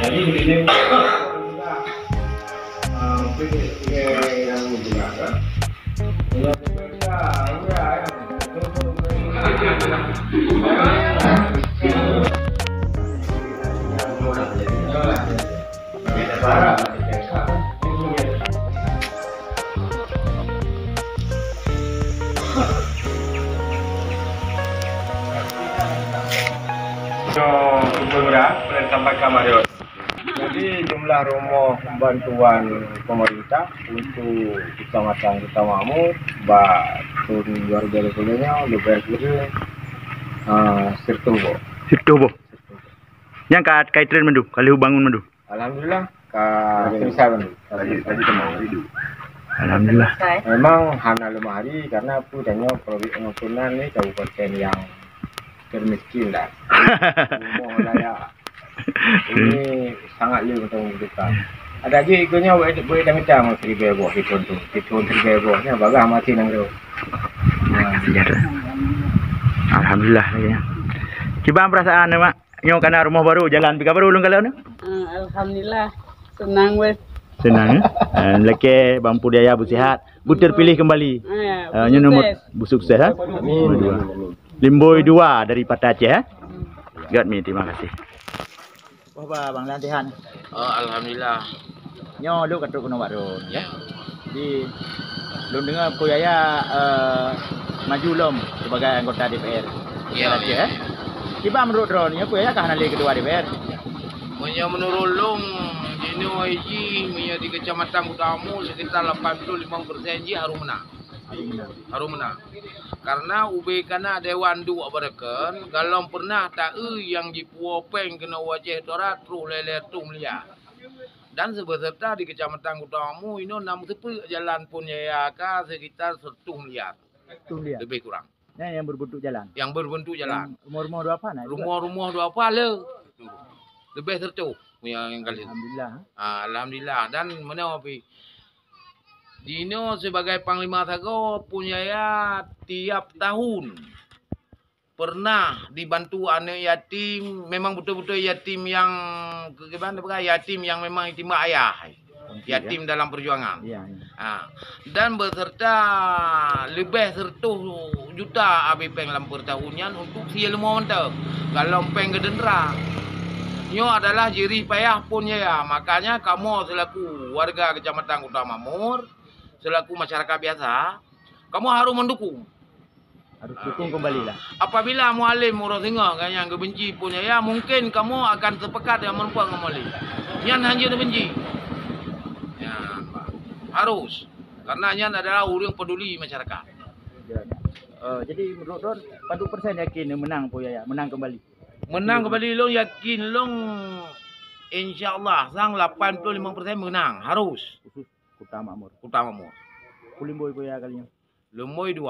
Jadi ini yang menggunakan. Jadi jumlah rumah bantuan pemerintah untuk Kecamatan Kutamamur, Batun warga lokalnya lebih kurang Sirtobo. Yang kait tren mendu, kali bangun mendu. Alhamdulillah bisa mendu. Alhamdulillah. Memang hana lemari karena punya produk pengukuran ini kabupaten yang termiskin dah. Rumah layak. Ini sangat lebih untuk kita. Ada lagi ikutnya boleh dah macam 1,000 buah hitung 1,000 buahnya bagus mati nang tu. Alhamdulillah lagi. Coba perasaan mak nyo kana rumah baru jalan pika baru ulung kalau ni? Alhamdulillah senang weh. Senang. Leke Bang Pudaya bersihat, bu terpilih kembali. Nyo nomor bu sukses ha. Limboy 2 dari Pata Aceh ha. God me, terima kasih. Apa Bang Lantihan? Alhamdulillah. Nyo lu katuk kono baru ya. Di lu dengar Puyaya maju lom sebagai anggota DPR. Iya. Ya. Tiba menurut Ron, ya Puyaya kah nali kedua DPR? Menurut long ini YG punya di Kecamatan Kutamamur sekitar 85% ji harus menang. Harus menang. Karena UB kana Dewan Dua barakan kalau pernah tak yang di Puopeng kena wajah torat terus lele tu melia. Dan sebeserta di Kecamatan Kutamamur ini 6 jalan pun ya sekitar 1 miliar. Lebih kurang. Nah, yang berbentuk jalan. Yang berbentuk jalan. Rumah-rumah dua apa? Rumah-rumah dua apa le? Lebih sertu yang kali. Alhamdulillah. Alhamdulillah. Dan mana api? Dino sebagai Panglima Sago punya ya tiap tahun pernah dibantu anak yatim, memang betul-betul yatim yang yatim yang memang yatim ayah, yatim dalam perjuangan. Dan beserta lebih 100 juta ABPeng dalam pertahunian untuk sia lemah mantap. Kalau peng gedendra, nyo adalah jerih payah punya ya. Makanya kamu selaku warga Kecamatan Kutamamur, selaku masyarakat biasa, kamu harus mendukung. Harus dukung kembali lah. Apabila mualim orang tengah kan yang kebenci punya ya, mungkin kamu akan sepekat dengan menumpang mualim. Yang hanya benci. Ya, harus. Karena yang adalah orang peduli masyarakat. Jadi menurut Ron, padu persen yakin menang Puyaya, menang kembali. Menang kembali long yakin long insya-Allah sang 85% menang harus. Khusus Kutamamur. Kulimboy Puyaya kalinya. Lemboy 2.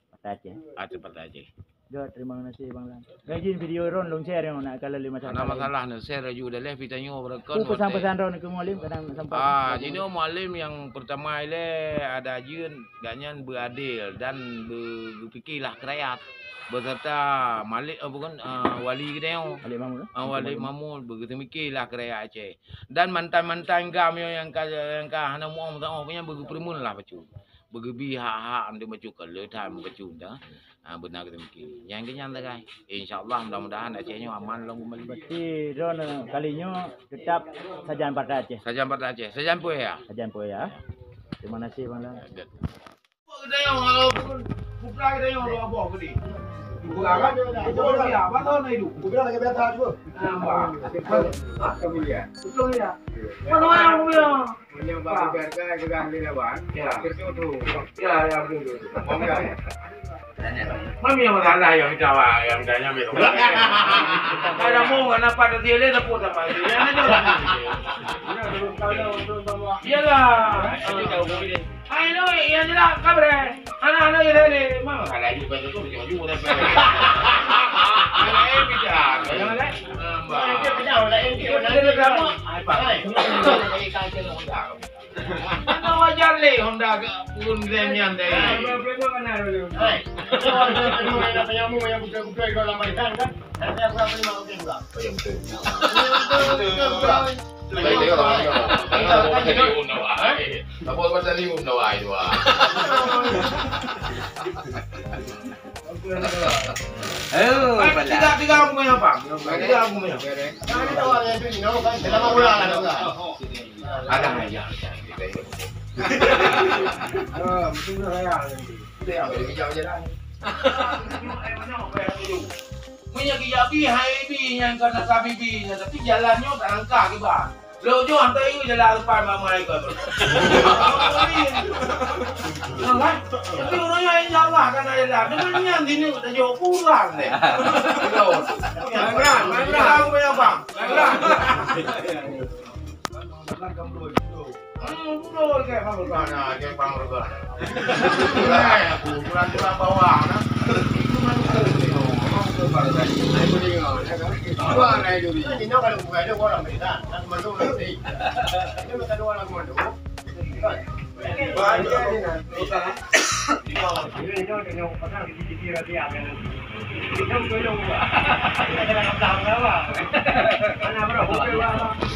Pata Aceh. Pata Aceh. Ya, terima kasih Bang Lan. Gajin video Ron long share yang nak kalau masyarakat. Ada masalah nak share juga dah vitanyo berkan. Pesan-pesan Ron ke mualim kadang sampai. Jadi mualim yang pertama ile ada jun ganyan beradil dan berfikirlah rakyat beserta Malik bukan wali kita wali mamul begitu mikirlah rakyat Aceh. Dan mantan-mantan kami yang hana mau punya bagi primun lah bacu. Bagi hak-hak anda bacu kalau time bacu dah. Benar kita mikir. Yang kenyan dah guys. Insyaallah mudah-mudahan Acehnya aman long kembali. Berarti Ron kalinya tetap sajan Pata Aceh. Sajan Pata Aceh. Sajan Puyaya. Sajan Puyaya. Terima kasih Bang Lan. Kita yang kalau buka kita yang apa gede. Buka kan? Itu dia. Apa tahun itu? Buka lagi biasa juga. Nampak. Kemudian. Betul ya. Mana yang punya? Punya bagi berkah juga ahli lawan. Ya. Tertutup. Ya, ya betul. Mami yang masalah yang Jawa yang danya mereka. Ada mau kenapa ada dia leh dapat apa dia? Iyalah. Ayo iya jelah kabre. Anak-anak ini mama kalau ini betul tu jangan juga dah. Kalau ini bicara, jangan leh. Dia bicara lah ini. Dia berapa? Apa? Ini wajar leh. Honda ke pun Gremian deh. Berapa mana dulu? Penyamu yang buka-buka kalau lambaikan kan? Nanti aku akan lima okey juga. Yang betul. Apa pasal ni umno ai tu ah. Oh, Tiga aku punya apa? Tiga aku punya. Kan itu orang yang tu, kan? Dalam ulang ada. Ada aja. Oh, mesti saya. Dia apa dia jauh je dah. Punya kiabi hai bi yang kena kabibi nya tapi jalannya tak langkah ke bang. Lo jo hantar ini jalan depan mama ikut. Kan? Tapi orangnya yang Jawa kan ada dah. Dengan yang sini kita jauh pulang deh. Magelang aku punya bang. Magelang. Betul ke bang Rugana, ke bang Rugana. Aku pulang bawah nah. Itu mana tu? Ini kalau buka itu orang beda. Nak mandu nanti. Ini macam dua orang mandu.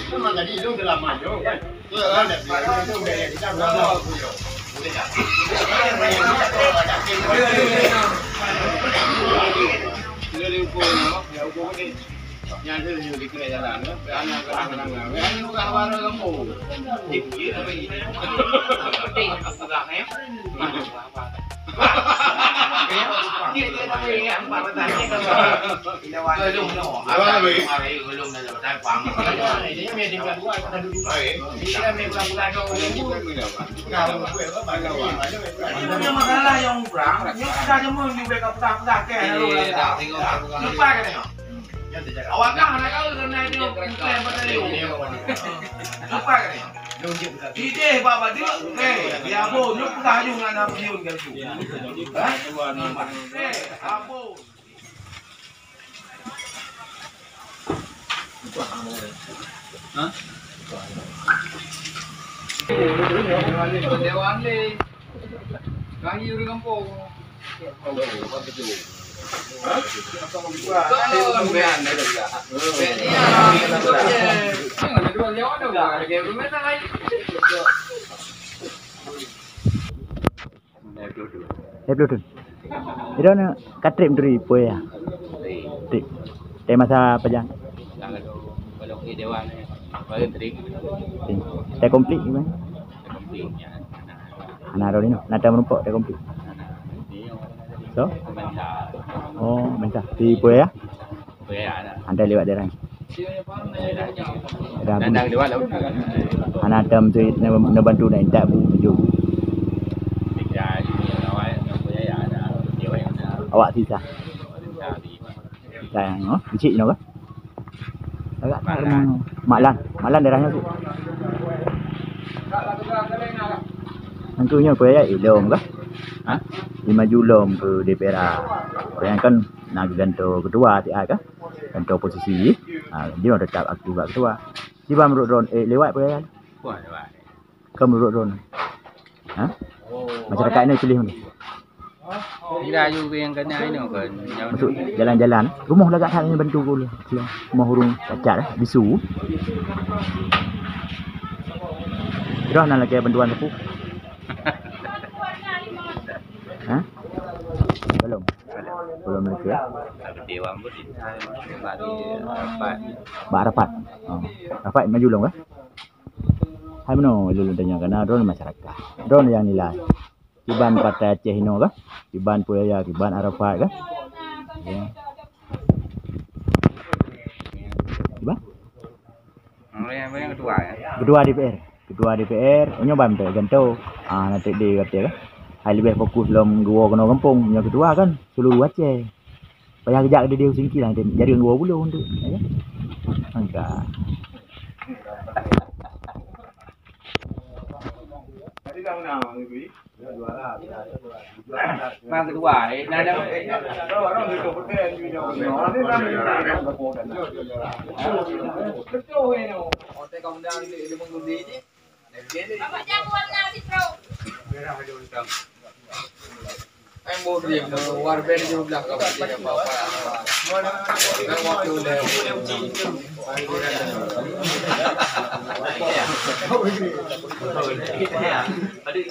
Memang tadi itu dalam mandu kan? Itu kan? Itu beda. Kita berapa? Dari ukur nama, ya ukur ni. Yang tu juga di kena jalan, anak kadang-kadang. Yang nu kan baru kamu. Cikgu apa ini? Penting aku dah ni. Dia tapi yang pada tanya kalau kita wajib no. Apa hari belum dah dapat pang. Ini meeting kedua kita duduk. Kita meeting bulan kau kalau gue apa bagawan. Ini masalah yang kurang. Yang kita cuma juga keputar-putar ke lalu dah. Lupa kan ni. Awak kan anak kau kena dia plan pada dia. Lupa kan ni. Ide bapa dia, dia abu, nyuk dah jung anak piun kan tu. Abu. Hah? Dewan le. Kaki udah kampung. Betul. Itu na katrip dari poya. Trip. Tema masa pajang. Kalau di dewan bagi trik Teh komplit gimana? Anak ro ni no. Nada menumpuk teh komplit. So? Oh, mentah. Di poya? Anda lewat daerah. Dandang lewat laut. Anak adam tu nak bantu nak intak bu tujuh. Awak sisa. Sayang, oh, kecil no ke? Agak Maklan daerahnya tu. Tentunya poya ilom ke? Ha? 5 Julom ke DPR. Yang kan nak ganto ketua TI kan? Ganto posisi. Dia tetap aktif ketua. Tiba menurut Ron lewat poya. Buat lewat. Ke menurut Ron. Ha? Masyarakat ni pilih ni. Tidak juga yang kena ini kan. Masuk jalan-jalan. Rumah lagak hal ni bantu ku. Rumah hurung cacat bisu. Dah nak lagi bantuan aku. Ha? Belum lagi ya. Dewan pun Rapat. Oh. Rapat maju long ke? Hai mano lulu tanya kana drone masyarakat. Drone yang nilai. Kiban Partai Aceh Hino ke? Kiban Poya, Kiban Arafat ke? Ya. Kiban? yang kedua ya. Kedua DPR. Nyoba ambil ganto. Nanti dia kata ke? Hai lebih fokus dalam gua kena kampung. Yang kedua kan seluruh Aceh. Payah kejap dia singkir lah. Jadi gua pula untuk. Ya. Angka. Tadi dah mana ni? Mang kedua ada Orang itu betul juga. Nanti nama betul ini. Hotel kamu dah di mengundi ni. Bapak jago warna si Pro. Em mua điểm warben juga nggak apa apa. Yang waktu udah Aduh,